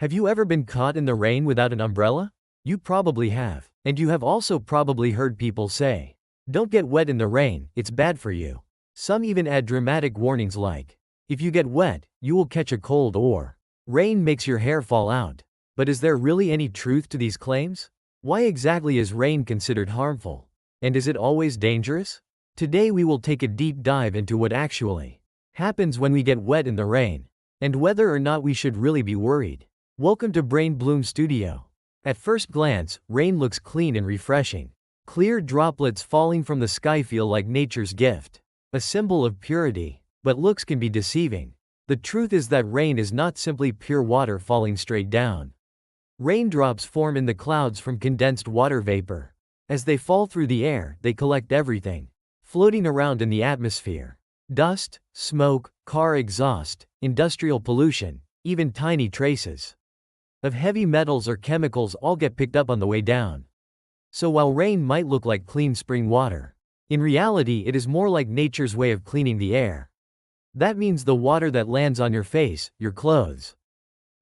Have you ever been caught in the rain without an umbrella? You probably have. And you have also probably heard people say, "Don't get wet in the rain, it's bad for you." Some even add dramatic warnings like, "If you get wet, you will catch a cold," or "Rain makes your hair fall out." But is there really any truth to these claims? Why exactly is rain considered harmful? And is it always dangerous? Today we will take a deep dive into what actually happens when we get wet in the rain, and whether or not we should really be worried. Welcome to Brain Bloom Studio. At first glance, rain looks clean and refreshing. Clear droplets falling from the sky feel like nature's gift, a symbol of purity. But looks can be deceiving. The truth is that rain is not simply pure water falling straight down. Raindrops form in the clouds from condensed water vapor. As they fall through the air, they collect everything floating around in the atmosphere: dust, smoke, car exhaust, industrial pollution, even tiny traces of heavy metals or chemicals all get picked up on the way down. So while rain might look like clean spring water, in reality it is more like nature's way of cleaning the air. That means the water that lands on your face, your clothes,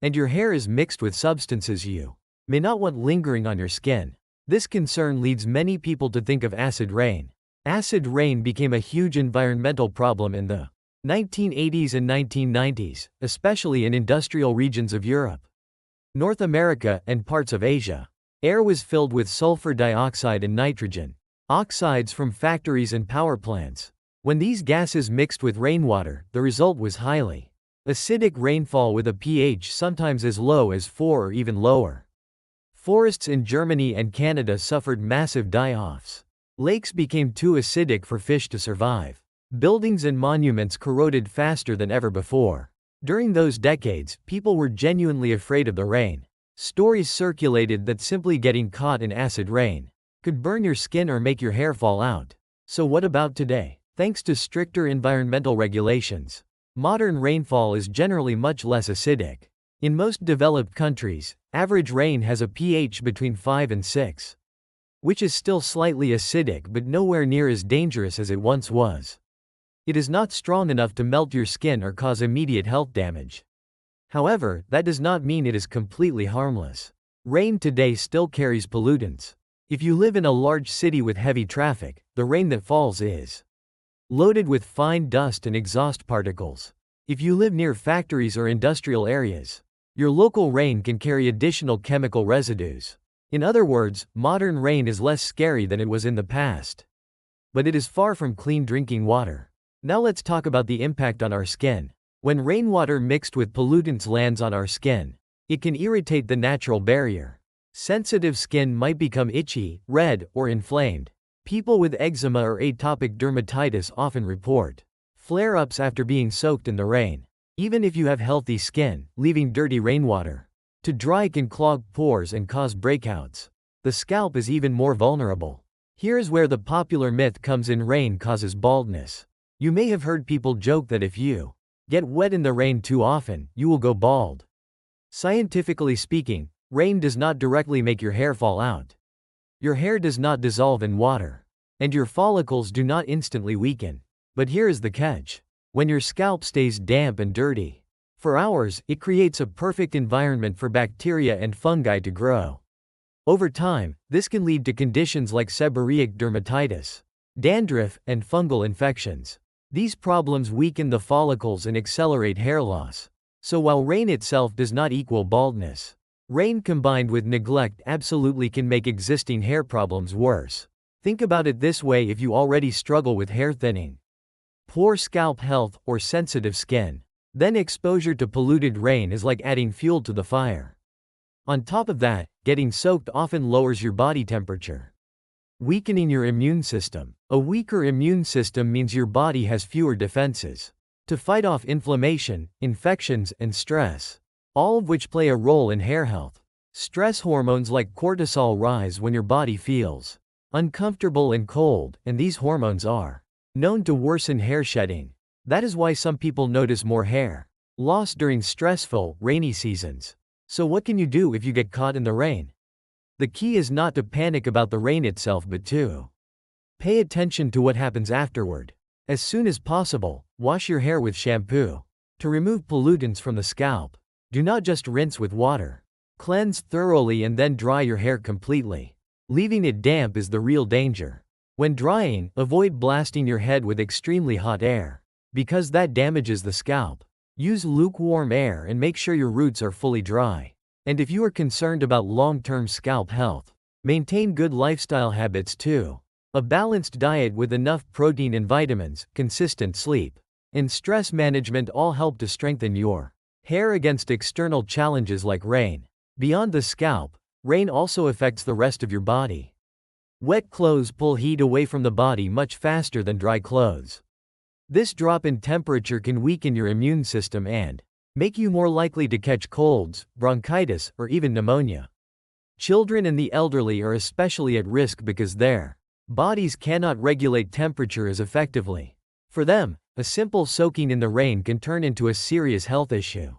and your hair is mixed with substances you may not want lingering on your skin. This concern leads many people to think of acid rain. Acid rain became a huge environmental problem in the 1980s and 1990s, especially in industrial regions of Europe, North America, and parts of Asia. Air was filled with sulfur dioxide and nitrogen oxides from factories and power plants. When these gases mixed with rainwater, the result was highly acidic rainfall with a pH sometimes as low as 4 or even lower. Forests in Germany and Canada suffered massive die-offs. Lakes became too acidic for fish to survive. Buildings and monuments corroded faster than ever before. During those decades, people were genuinely afraid of the rain. Stories circulated that simply getting caught in acid rain could burn your skin or make your hair fall out. So what about today? Thanks to stricter environmental regulations, modern rainfall is generally much less acidic. In most developed countries, average rain has a pH between 5 and 6, which is still slightly acidic but nowhere near as dangerous as it once was. It is not strong enough to melt your skin or cause immediate health damage. However, that does not mean it is completely harmless. Rain today still carries pollutants. If you live in a large city with heavy traffic, the rain that falls is loaded with fine dust and exhaust particles. If you live near factories or industrial areas, your local rain can carry additional chemical residues. In other words, modern rain is less scary than it was in the past. But it is far from clean drinking water. Now let's talk about the impact on our skin. When rainwater mixed with pollutants lands on our skin, it can irritate the natural barrier. Sensitive skin might become itchy, red, or inflamed. People with eczema or atopic dermatitis often report flare-ups after being soaked in the rain. Even if you have healthy skin, leaving dirty rainwater to dry can clog pores and cause breakouts. The scalp is even more vulnerable. Here's where the popular myth comes in: rain causes baldness. You may have heard people joke that if you get wet in the rain too often, you will go bald. Scientifically speaking, rain does not directly make your hair fall out. Your hair does not dissolve in water, and your follicles do not instantly weaken. But here is the catch. When your scalp stays damp and dirty for hours, it creates a perfect environment for bacteria and fungi to grow. Over time, this can lead to conditions like seborrheic dermatitis, dandruff, and fungal infections. These problems weaken the follicles and accelerate hair loss. So while rain itself does not equal baldness, rain combined with neglect absolutely can make existing hair problems worse. Think about it this way: if you already struggle with hair thinning, poor scalp health, or sensitive skin, then exposure to polluted rain is like adding fuel to the fire. On top of that, getting soaked often lowers your body temperature, weakening your immune system. A weaker immune system means your body has fewer defenses to fight off inflammation, infections, and stress, all of which play a role in hair health. Stress hormones like cortisol rise when your body feels uncomfortable and cold, and these hormones are known to worsen hair shedding. That is why some people notice more hair loss during stressful, rainy seasons. So what can you do if you get caught in the rain? The key is not to panic about the rain itself but to pay attention to what happens afterward. As soon as possible, wash your hair with shampoo to remove pollutants from the scalp. Do not just rinse with water. Cleanse thoroughly and then dry your hair completely. Leaving it damp is the real danger. When drying, avoid blasting your head with extremely hot air, because that damages the scalp. Use lukewarm air and make sure your roots are fully dry. And if you are concerned about long-term scalp health, maintain good lifestyle habits too. A balanced diet with enough protein and vitamins, consistent sleep, and stress management all help to strengthen your hair against external challenges like rain. Beyond the scalp, rain also affects the rest of your body. Wet clothes pull heat away from the body much faster than dry clothes. This drop in temperature can weaken your immune system and make you more likely to catch colds, bronchitis, or even pneumonia. Children and the elderly are especially at risk because their bodies cannot regulate temperature as effectively. For them, a simple soaking in the rain can turn into a serious health issue.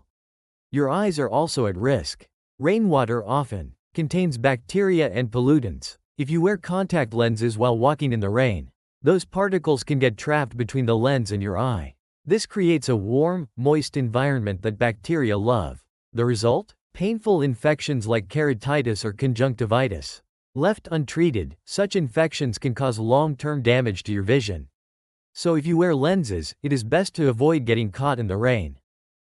Your eyes are also at risk. Rainwater often contains bacteria and pollutants. If you wear contact lenses while walking in the rain, those particles can get trapped between the lens and your eye. This creates a warm, moist environment that bacteria love. The result? Painful infections like keratitis or conjunctivitis. Left untreated, such infections can cause long-term damage to your vision. So if you wear lenses, it is best to avoid getting caught in the rain.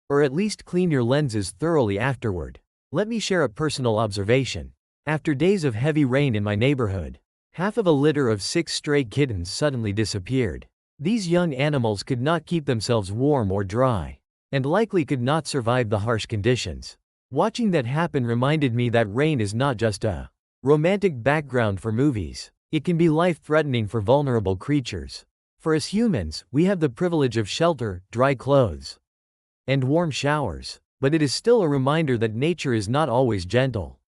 Or at least clean your lenses thoroughly afterward. Let me share a personal observation. After days of heavy rain in my neighborhood, half of a litter of 6 stray kittens suddenly disappeared. These young animals could not keep themselves warm or dry, and likely could not survive the harsh conditions. Watching that happen reminded me that rain is not just a romantic background for movies. It can be life-threatening for vulnerable creatures. For as humans, we have the privilege of shelter, dry clothes, and warm showers. But it is still a reminder that nature is not always gentle.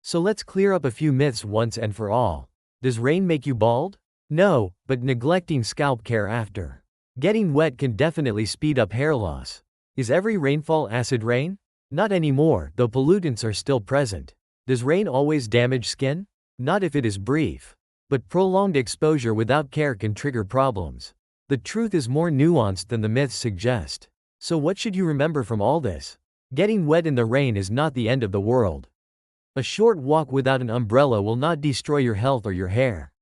So let's clear up a few myths once and for all. Does rain make you bald? No, but neglecting scalp care after getting wet can definitely speed up hair loss. Is every rainfall acid rain? Not anymore, though pollutants are still present. Does rain always damage skin? Not if it is brief. But prolonged exposure without care can trigger problems. The truth is more nuanced than the myths suggest. So what should you remember from all this? Getting wet in the rain is not the end of the world. A short walk without an umbrella will not destroy your health or your hair.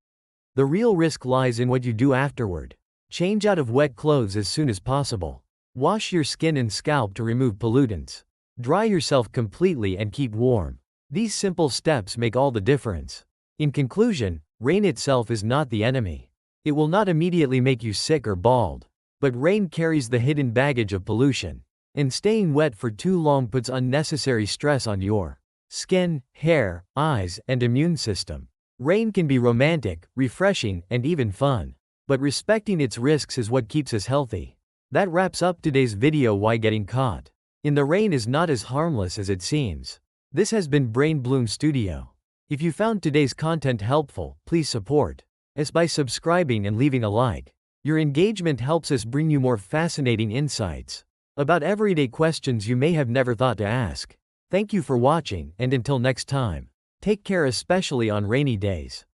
The real risk lies in what you do afterward. Change out of wet clothes as soon as possible. Wash your skin and scalp to remove pollutants. Dry yourself completely and keep warm. These simple steps make all the difference. In conclusion, rain itself is not the enemy. It will not immediately make you sick or bald. But rain carries the hidden baggage of pollution. And staying wet for too long puts unnecessary stress on your skin, hair, eyes, and immune system. Rain can be romantic, refreshing, and even fun. But respecting its risks is what keeps us healthy. That wraps up today's video. Why getting caught in the rain is not as harmless as it seems. This has been Brain Bloom Studio. If you found today's content helpful, please support us by subscribing and leaving a like. Your engagement helps us bring you more fascinating insights about everyday questions you may have never thought to ask. Thank you for watching, and until next time, take care, especially on rainy days.